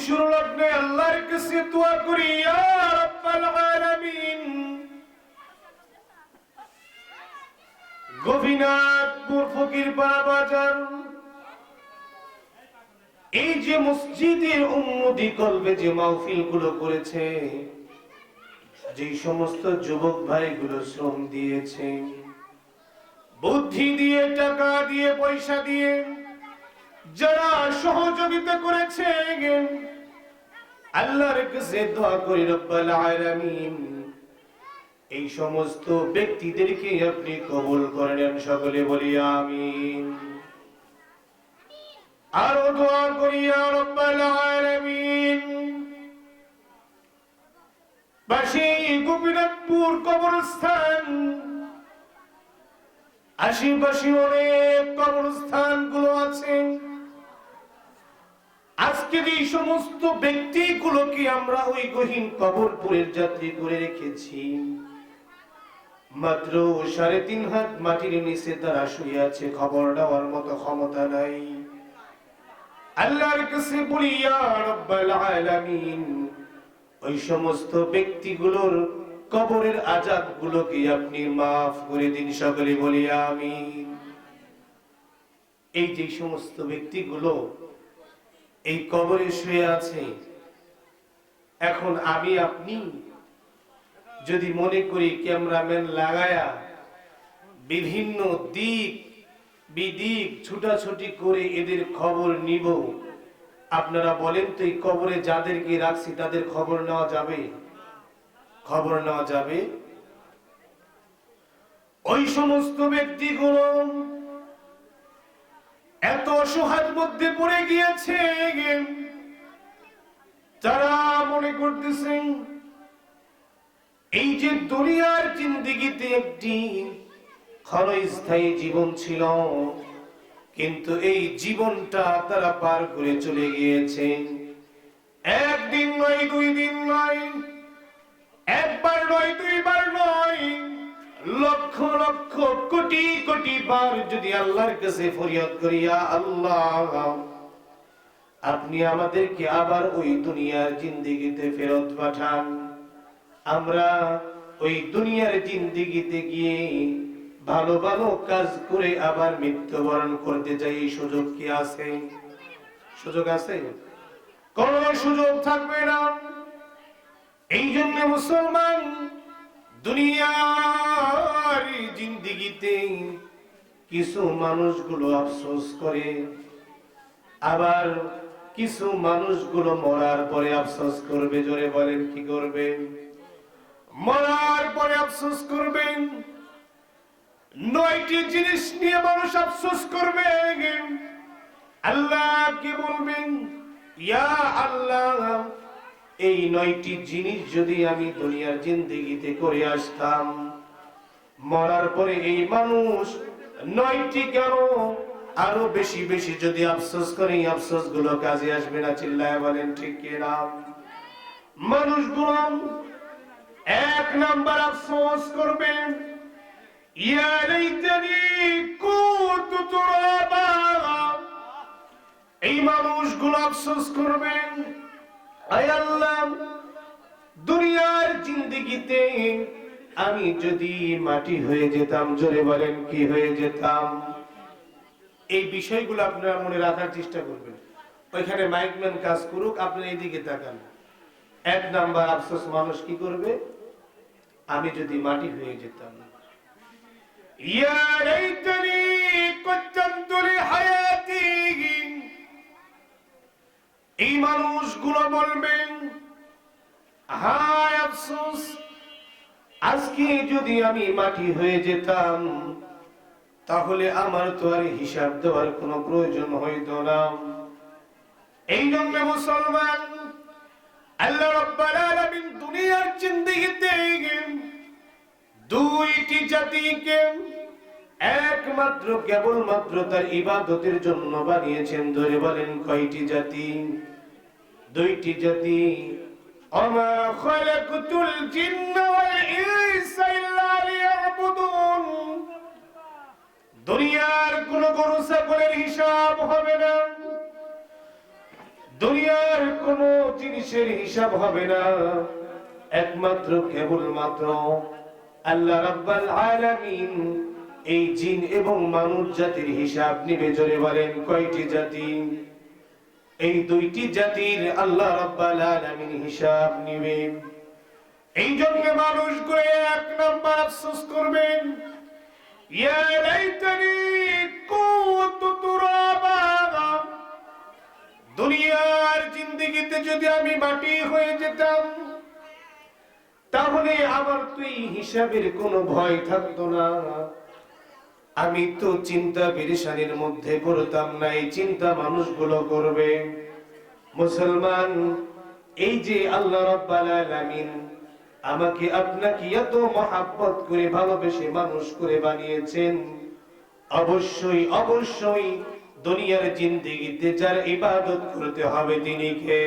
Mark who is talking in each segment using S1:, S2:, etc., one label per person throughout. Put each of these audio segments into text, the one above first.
S1: শুরু লগ্নে আল্লাহর কাছে দোয়া করি, ইয়া রাব্বাল আলামিন। গোপীনাথপুর ফকিরপাড়া বাজার, এই যে মসজিদের উন্নতি করবে যে মাহফিল গুলো করেছে, যে সমস্ত যুবক ভাইগুলো শ্রম দিয়েছে, বুদ্ধি দিয়ে, টাকা দিয়ে, পয়সা দিয়ে যারা সহযোগিতা করেছে, আল্লাহর কাছে দোয়া করি রব্বুল আলামিন এই সমস্ত ব্যক্তিদেরকে আপনি কবুল করেন। সকলে বলি আমিন। আরো দোয়া করি ইয়া রব্বুল আলামিন বাসী গোপীনাথপুর কবরস্থান, আশেপাশে অনেক কবরস্থান গুলো আছে। আজকে যে সমস্ত ব্যক্তিগুলোকে আমরা ওই গহীন কবরপুরের যাত্রী করে রেখেছি, মাত্র 3.5 হাত মাটির নিচে তারা শুয়ে আছে, খবর দেওয়ার মতো ক্ষমতা নাই। আল্লাহর কাছে বলি ইয়া রাব্বাল আলামিন ওই সমস্ত ব্যক্তিগুলোর কবরের আযাব গুলোকে আপনি মাফ করে দিন। সকলে বলি আমিন। এই যে সমস্ত ব্যক্তিগুলো এই কবরে শুয়ে আছে, এখন আমি আপনি যদি মনে করি ক্যামেরাম্যান লাগায়া বিভিন্ন দিক বিদিক ছুটাছুটি করে এদের খবর নিব, আপনারা বলেন তো এই কবরে যাদেরকে রাখছি তাদের খবর নেওয়া যাবে? খবর নেওয়া যাবে? ওই সমস্ত ব্যক্তিগুলো এত অসহায়ের মধ্যে পড়ে গিয়েছে, তারা মনে করতেছেন এই যে দুনিয়ার জিন্দেগিতে একটি ক্ষণস্থায়ী জীবন ছিল, কিন্তু এই জীবনটা তারা পার করে চলে গিয়েছে। একদিন নয়, 2 দিন নয়, একবার নয়, 2 বার নয়, লক্ষ লক্ষ কোটি কোটি বার যদি আল্লাহর কাছে ফরিয়াদ করি, ইয়া আল্লাহ আপনি আমাদেরকে আবার ওই দুনিয়ার জিন্দেগিতে ফেরত পাঠান, আমরা ওই দুনিয়ার জিন্দেগিতে গিয়ে ভালো ভালো কাজ করে আবার মৃত্যুবরণ করতে চাই। এই সুযোগ কি আছে? সুযোগ আছে? কোন সুযোগ থাকবে না। এই জন্য মুসলমান দুনিয়ার জিন্দেগিতে কিছু মানুষগুলো আফসোস করে, আবার কিছু মানুষগুলো মরার পরে আফসোস করবে। জোরে বলেন কি করবে? মরার পরে আফসোস করবেন। 9টি জিনিস নিয়ে মানুষ আফসোস করবে। আল্লাহকে বলবেন, ইয়া আল্লাহ এই 9টি জিনিস যদি আমি দুনিয়ার জিন্দেগিতে করে আসতাম, মরার পরে এই মানুষ 9টি কেন আরো বেশি বেশি যদি আফসোস করে, এই আফসোস গুলো কাজে আসবে না। চিল্লায় বলেন ঠিক কিনা? মানুষগুলো 1 নাম্বার আফসোস করবেন, ইয়া লাইতানি কুনতু তুরাবা। এই মানুষগুলো আফসোস করবেন, আয় আল্লাহ দুনিয়ার জিন্দেগিতে আমি যদি মাটি হয়ে যেতাম। জোরে বলেন কি হয়ে যেতাম? এই বিষয়গুলো আপনারা মনে রাখার চেষ্টা করবেন। ওইখানে মাইকম্যান কাজ করুক, আপনারা এইদিকে তাকান। 1 নাম্বার আফসোস মানুষ কি করবে? আমি যদি মাটি হয়ে যেতাম। ইয়া লাইতানি কদ্দামতু লিহায়াতি। এই মানুষগুলো বলবেন, হায় আফসোস আজকে যদি আমি মাটি হয়ে যেতাম, তাহলে আমার তো আর হিসাব দেওয়ার কোনো প্রয়োজন হইতো না। এই জন্য মুসলমান আল্লাহ রাব্বুল আলামিন দুনিয়ার জিন্দেগিতে 2টি জাতিকে একমাত্র কেবলমাত্র তার ইবাদতের জন্য বানিয়েছেন। ধরে বলেন কয়টি জাতি? 2টি জাতি। ওমা খালাকতুল জিন্না ওয়াল ইনসা ইল্লা লিয়াবুদুন। দুনিয়ার কোন গরু ছাগলের হিসাব হবে না, দুনিয়ার কোনো জিনিসের হিসাব হবে না, একমাত্র কেবলমাত্র আল্লাহ রাব্বুল আলামিন এই জিন এবং মানুষ জাতির হিসাব নিবে। জোরে বলেন কয়টি জাতি? এই দুইটি জাতির আল্লাহ রাব্বুল আলামিন হিসাব নিবেন। এই জন্য মানুষগুলো এক নাম্বার আফসোস করবেন, ইয়া লাইতানি কুনতু তুরাবা, দুনিয়ার জিন্দেগিতে যদি আমি মাটি হয়ে যেতাম তাহলে আমার তুই হিসাবের কোনো ভয় থাকতো না, আমি তো চিন্তা পেরেশানির মধ্যে পড়তাম না। এই চিন্তা মানুষগুলো করবে। মুসলমান, এই যে আল্লাহ রাব্বুল আলামিন আমাকে আপনাকে এত মহব্বত করে ভালোবেসে মানুষ করে বানিয়েছেন, অবশ্যই অবশ্যই দুনিয়ার জিন্দেগিতে যার ইবাদত করতে হবে তিনি কে?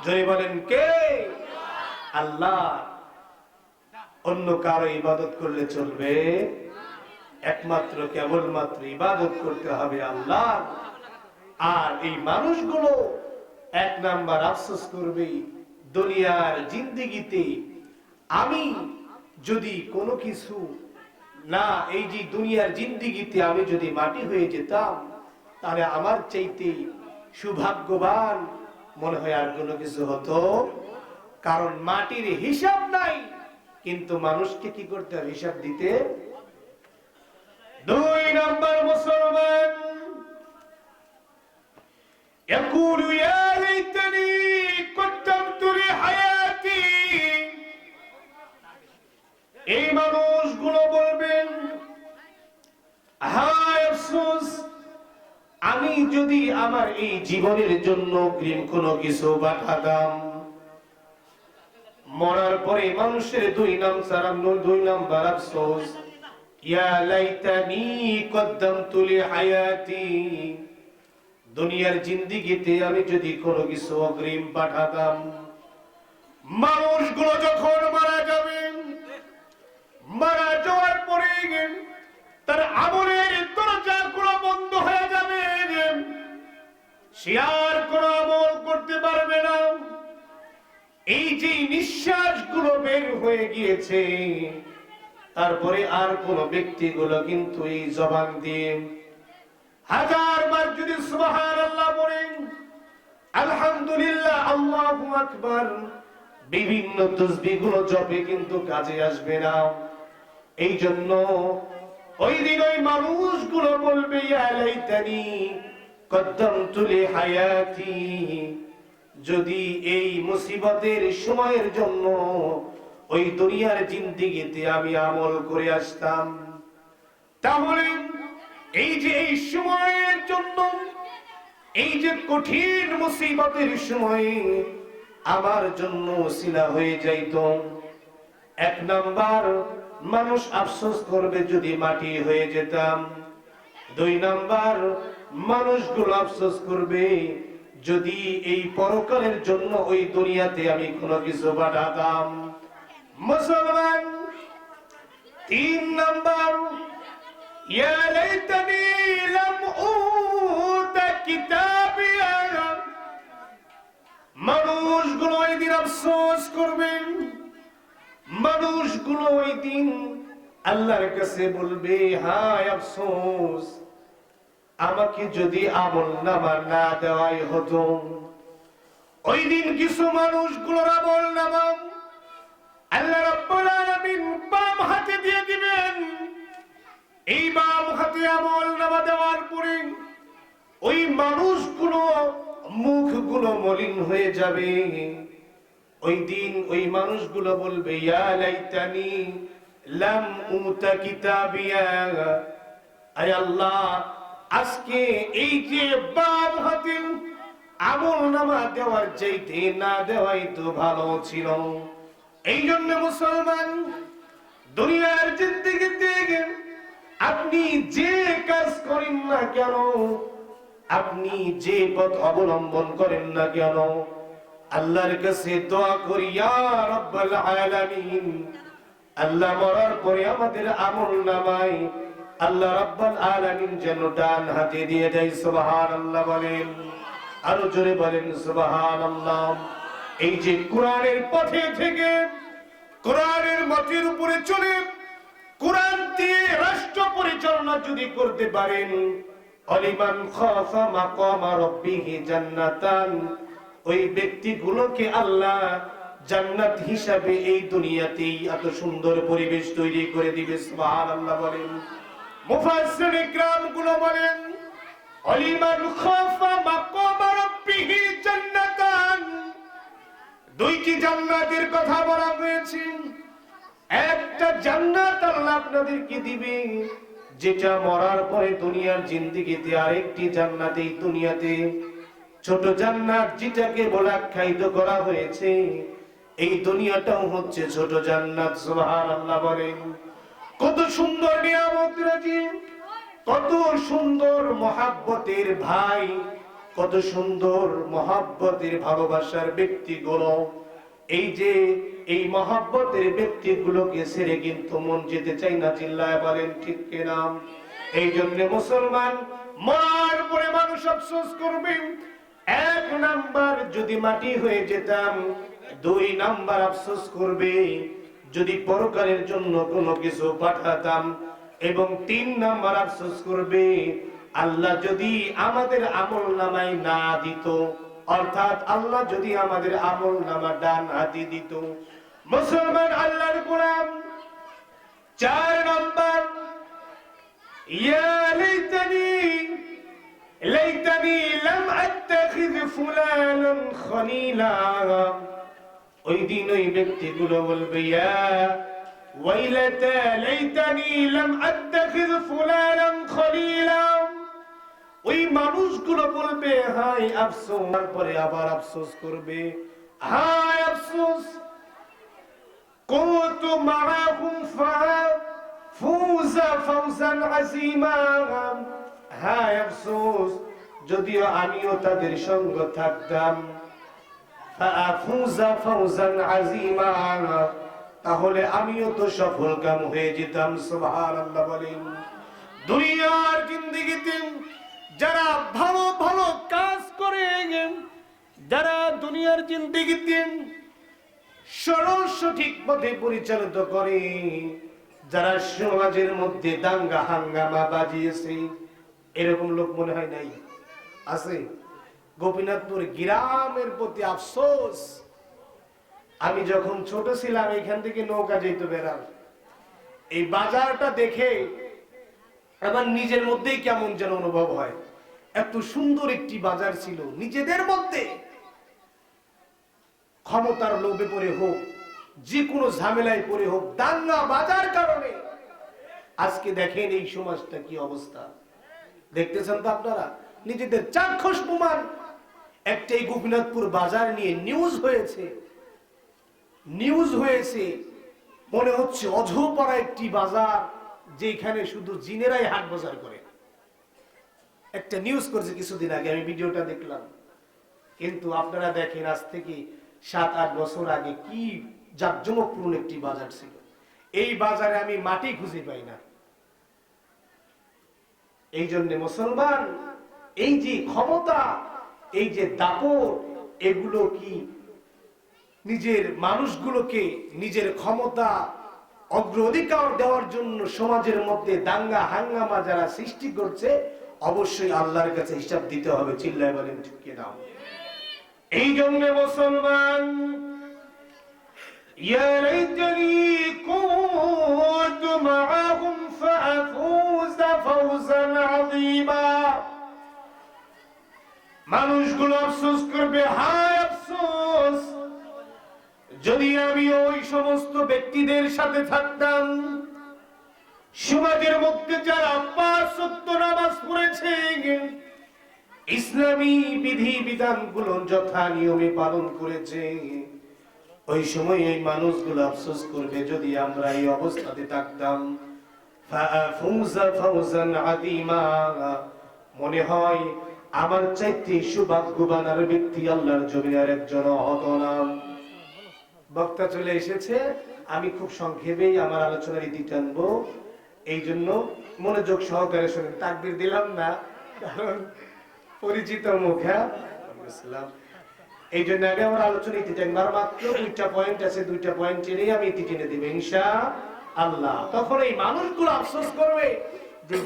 S1: জয় বলেন কে? আল্লাহ। অন্য কারো ইবাদত করলে চলবে? একমাত্র কেবলমাত্র ইবাদত করতে হবে আল্লাহ। আর এই মানুষগুলো এক নাম্বার আফসোস করবে, দুনিয়ার জিন্দেগিতে আমি যদি কোনো কিছু না, এই যে দুনিয়ার জিন্দেগিতে আমি যদি মাটি হয়ে যেতাম তাহলে আমার চাইতে সৌভাগ্যবান মনে হয় আর কোনো কিছু হতো। কারণ মাটির হিসাব নাই, কিন্তু মানুষকে কি করতে হবে? হিসাব দিতে। দুই নাম্বার মুসলমান ইয়াকুলু ইয়া লাইতানি কদ্দামতু লিহায়াতি, এই মানুষগুলো বলবেন, হায় আফসোস, আমি যদি আমার এই জীবনের জন্য অগ্রিম কোনো কিছু পাঠাতাম। মরার পরে মানুষের দুই নাম্বার আফসোস, ইয়া লাইতানি কদ্দামতু লিহায়াতি, দুনিয়ার জিন্দেগিতে আমি যদি কোনো কিছু অগ্রিম পাঠাতাম। মানুষগুলো যখন মারা যাবেন, মারা যাওয়ার পরে তার আমলের দরজাগুলো বন্ধ হয়ে যাবে, সে আর কোনো আমল করতে পারবে না। এই যে নিঃশ্বাসগুলো বের হয়ে গিয়েছে, তারপরে আর কোন ব্যক্তিগুলো কিন্তু এই জবান দিয়ে হাজার বার যদি সুবহানাল্লাহ বলেন, আলহামদুলিল্লাহ, আল্লাহু আকবার, বিভিন্ন তাসবিহগুলো জপে কিন্তু কাজে আসবে না। এই জন্য ওই দিন ওই মানুষগুলো বলবে, ইয়া লাইতানি কদ্দামতু লিহায়াতি, যদি এই মুসিবতের সময়ের জন্য ওই দুনিয়ার জিন্দেগিতে আমি আমল করে আসতাম, তাহলে এই যে এই সময়ের জন্য, এই যে কঠিন মুসিবতের সময়ে আমার জন্য ওসিলা হয়ে যাইত। এক নাম্বার মানুষ আফসোস করবে যদি মাটি হয়ে যেতাম। দুই নাম্বার মানুষগুলো আফসোস করবে যদি এই পরকালের জন্য ওই দুনিয়াতে আমি কোনো কিছু পাঠাতাম। মুসলমান, তিন নাম্বার, ইয়া লাইতানি লাম উতা কিতাবিয়া, মানুষগুলো ওই দিন আফসোস করবেন। মানুষগুলো ওই দিন আল্লাহর কাছে বলবে, হায় আফসোস, আমাকে যদি আমলনামা না দেওয়াই হতো। ওই দিন কিছু মানুষগুলোর আমলনামা আল্লাহ রাব্বুল আলামিন বাম হাতে দিয়ে দিবেন। এই বাম হাতে আমলনামা দেওয়ার পরে ওই মানুষগুলো মুখগুলো মলিন হয়ে যাবে। ওই দিন ওই মানুষগুলো বলবে, ইয়া লাইতানি লাম উতা কিতাবিয়া, আয় আল্লাহ, আজকে এই যে বাম হাতে আমলনামা দেওয়ার চাইতে না দেওয়াই তো ভালো ছিল। এই জন্য মুসলমান, দুনিয়ার জিন্দেগিতে আপনি যে কাজ করেন না কেন, আপনি যে পথ অবলম্বন করেন না কেন, আল্লাহর কাছে দোয়া করি, ইয়া রাব্বাল আলামিন, আল্লাহ মরার পরে আমাদের আমলনামায় আল্লাহ রাব্বুল আলামিন যেন ডান হাতে দিয়ে দেয়। সুবহানাল্লাহ বলেন। আরো জোরে বলেন সুবহানাল্লাহ। এই যে কোরআনের পথে থেকে কোরআনের মতের উপরে চলে কোরআন দিয়ে রাষ্ট্র পরিচালনা যদি করতে পারেন, অলিমান খাফা মাকামা রাব্বিহি জান্নাতান, ওই ব্যক্তিগুলোকে আল্লাহ জান্নাত হিসাবে এই দুনিয়াতেই এত সুন্দর পরিবেশ তৈরি করে দিবে। সুবহানাল্লাহ বলেন। মুফাসসিরিন ইকরাম গুলো বলেন অলিমান খাফা মাকামা রাব্বিহি জান্নাতান, দুইটি জান্নাতের কথা বলা হয়েছে। একটা জান্নাত আল্লাহ আপনাদেরকে দিবে, যেটা মরার পরে দুনিয়ার জিন্দেগিতে, আরেকটি জান্নাত এই দুনিয়াতে ছোট জান্নাত, যেটাকে বলে আখ্যায়িত করা হয়েছে। এই দুনিয়াটাও হচ্ছে ছোট জান্নাত। সুবহানাল্লাহ বলেন। কত সুন্দর নিয়ামত রাজি, কত সুন্দর মহাব্বতের ভাই, কত সুন্দর মহাব্বতের ভালোবাসার ব্যক্তিগুলো। এই যে এই মহাব্বতের ব্যক্তিগুলোকে ছেড়ে কিন্তু মন যেতে চাই না। চিল্লায় বলেন ঠিক কিনা? এই জন্য মুসলমান মরার পরে মানুষ আফসোস করবে। এক নাম্বার যদি মাটি হয়ে যেতাম, দুই নাম্বার আফসোস করবে যদি পরকালের জন্য কোনো কিছু পাঠাতাম, এবং তিন নাম্বার আফসোস করবে আল্লাহ যদি আমাদের আমল নামায় না দিত, অর্থাৎ আল্লাহ যদি আমাদের আমল নামা ডান হাতে দিত। মুসলমান আল্লাহর গোলাম। চার নাম্বার, ইয়া লাইতানি লাম আত্তাখিয ফুলানান খলিলা, ওই দিন ওই ব্যক্তিগুলো বলবে ইয়া ওয়াইলাতা লাইতানি লাম আত্তাখিয ফুলানান খলিলা। ওই মানুষগুলো বলবে হায় আফসোস, তারপরে আবার আফসোস করবে হায় আফসোস, কুনতু মাআহুম ফাফুযা ফাওজান আযীমা, হায় আফসোস যদিও আমিও তাদের সঙ্গ থাকতাম, ফাফুযা ফাওজান আযীমা, তাহলে আমিও তো সফলকাম হয়ে যেতাম। সুবহানাল্লাহ বলেন। দুনিয়ার জিন্দেগিতে যারা ভালো ভালো কাজ করে, যারা দুনিয়ার জিন্দেগিতে সরল সঠিক পথে পরিচালিত করে, যারা সমাজের মধ্যে দাঙ্গা হাঙ্গামা বাজিয়েছে, এরকম লোক মনে হয় নাই? আছে? গোপীনাথপুর গ্রামের প্রতি আফসোস। আমি যখন ছোট ছিলাম এখান থেকে নৌকা যেত বেড়াল, এই বাজারটা দেখে আমার নিজের মধ্যেই কেমন যেন অনুভব হয়। এত সুন্দর একটি বাজার ছিল, নিজেদের মধ্যে ক্ষমতার লোভে পড়ে হোক, যে কোনো ঝামেলায় পড়ে হোক, দাঙ্গা বাজার কারণে আজকে দেখেন এই সমাজটা কি অবস্থা। দেখতেছেন তো আপনারা, নিজেদের চাক্ষুষ প্রমাণ। একটা এই গোপীনাথপুর বাজার নিয়ে নিউজ হয়েছে, মনে হচ্ছে অঝোপাড়া একটি বাজার, যেখানে শুধু জিনেরাই হাট বাজার করে। একটা নিউজ করেছে কিছুদিন আগে, আমি ভিডিওটা দেখলাম। কিন্তু আপনারা দেখেন আজ থেকে 7-8 বছর আগে কি জাঁকজমকপূর্ণ একটি বাজার ছিল। এই বাজারে আমি মাটি খুঁজে পাই না। এই জন্য মুসলমান, এই যে ক্ষমতা, এই যে দাপট, এগুলো কি নিজের মানুষগুলোকে নিজের ক্ষমতা অগ্রাধিকার দেওয়ার জন্য সমাজের মধ্যে দাঙ্গা হাঙ্গামা যারা সৃষ্টি করছে, অবশ্যই আল্লাহর কাছে হিসাব দিতে হবে। চিল্লায় বলেন ঠিক কিনা? এই জন্য মুসলমান, ইয়া লাইতানি কুনতু মাআহুম ফাফুযা ফাওজান আযীমা, মানুষগুলো আফসোস করবে হায় আফসোস যদি আমি ওই সমস্ত ব্যক্তিদের সাথে থাকতাম, সমাজের মধ্যে যারা 5 ওয়াক্ত নামাজ পড়েছে, ইসলামী বিধি বিধানগুলো যথা নিয়মে পালন করেছে, ওই সময় এই মানুষগুলো আফসোস করবে যদি আমরা এই অবস্থাতে থাকতাম। ফাফুযা ফাওজান আযীমা, মনে হয় আমার চাইতে সৌভাগ্যবান আর ব্যক্তি আল্লাহর জমিনের একজন হতো না। বক্তা চলে এসেছে, আমি খুব সংক্ষেপেই আমার আলোচনার ইতি টানবো, এই জন্য মনোযোগ সহকারে শুনেন। তাকবীর দিলাম না, কারণ পরিচিত মুখ। আসসালাম। এই জন্য আগে আমরা আলোচনা ইতি টেনবার মাত্র 2টা পয়েন্ট আছে, 2টা পয়েন্ট নিয়ে আমি ইতি টেনে দিব ইনশাআল্লাহ। তখন এই মানুষগুলো আফসোস করবে যে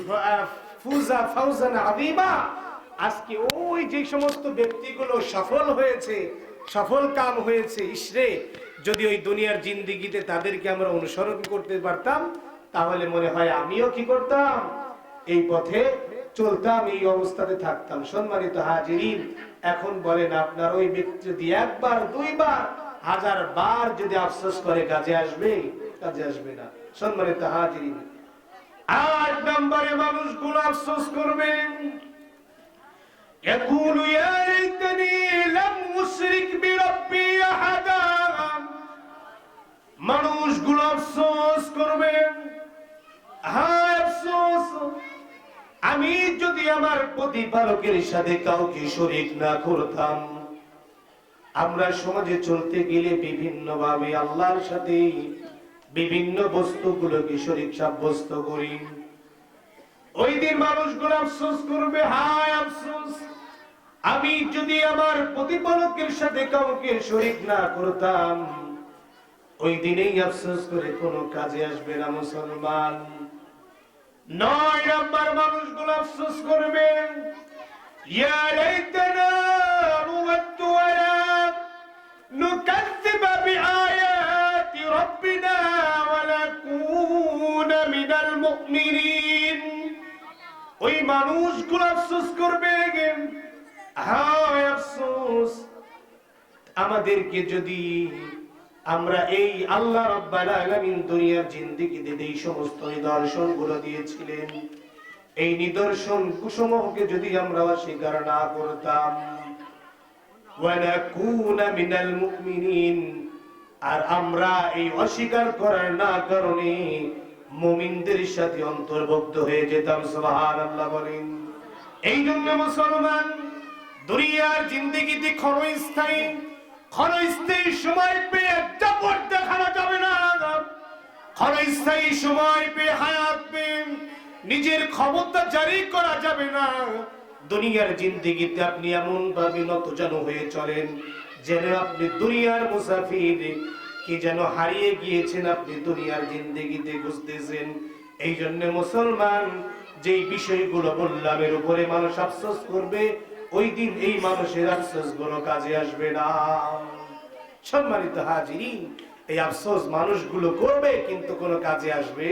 S1: ফুজা ফাউজান আযীমা, আজকে ওই যে সমস্ত ব্যক্তিগুলো সফল হয়েছে, সফল কাম হয়েছে, ইসরে যদি ওই দুনিয়ার জিন্দেগিতে তাদেরকে আমরা অনুসরণ করতে পারতাম তাহলে মনে হয় আমিও কি করতাম, এই পথে চলতাম, এই অবস্থাতে থাকতাম। সম্মানিত হাজিরিন, এখন বলেন আপনার ওই ব্যক্তি যদি একবার, দুইবার, 1000 বার যদি আফসোস করে কাজে আসবে? কাজে আসবে না। সম্মানিত হাজিরিন, 8 নম্বরে মানুষগুলো আফসোস করবেন, ইয়াকুলু ইয়া লাইতানি লাম উশরিক বিরাব্বি আহাদা। মানুষগুলো আফসোস করবেন, হায় আফসোস, আমি যদি আমার প্রতিপালকের সাথে কাউকে শরীক না করতাম। আমরা সমাজে চলতে গেলে বিভিন্ন ভাবে আল্লাহর সাথে বিভিন্ন বস্তুগুলোকে শরীক সাব্যস্ত করি। ওই দিন মানুষগুলো আফসোস করবে, হায় আফসোস, আমি যদি আমার প্রতিপালকের সাথে কাউকে শরীক না করতাম। ওই দিনেই আফসোস করে কোনো কাজে আসবে না মুসলমান। 9 নম্বর মানুষগুলো আফসোস করবেন, ইয়া লাইতানা নুরাদ্দু ওয়ালা নুকাযযিবা বিআয়াতি রাব্বিনা ওয়া নাকুনা মিনাল মুমিনিন। ওই মানুষগুলো আফসোস করবে, হায় আফসোস, আমাদেরকে যদি আমরা এই আল্লাহ রাব্বুল আলামিন দুনিয়ার জিন্দেগিতে এই সমস্ত নিদর্শনগুলো দিয়েছিলেন, এই নিদর্শন কুসমূহকে যদি আমরা অস্বীকার না করতাম, ওয়া নাকুনা মিনাল মুমিনিন, আর আমরা এই অস্বীকার করার না কারণে মুমিনদের সাথে অন্তর্ভুক্ত হয়ে যেতাম। সুবহানাল্লাহ বলেন। এই জন্য মুসলমান, দুনিয়ার জিন্দেগিতে ক্ষণস্থায়ী, ক্ষণস্থায়ী সময় পেয়ে দাপট দেখানো যাবে না। ক্ষণস্থায়ী সময় পেয়ে, হায়াত পেয়ে নিজের ক্ষমতা জারি করা যাবে না। দুনিয়ার জিন্দেগিতে আপনি এমন ভাবে নতজানু হয়ে চলেন যেন আপনি দুনিয়ার মুসাফির, কি যেন হারিয়ে গিয়েছেন, আপনি দুনিয়ার জিন্দেগিতে বুঝতেছেন। এই জন্য মুসলমান, যেই বিষয়গুলো বললাম এর উপরে মানুষ আফসোস করবে, ওই দিন এই মানুষের আফসোস গুলো কাজে আসবে না। সম্মানিত হাজিরিন, এই আফসোস মানুষগুলো করবে কিন্তু কোনো কাজে আসবে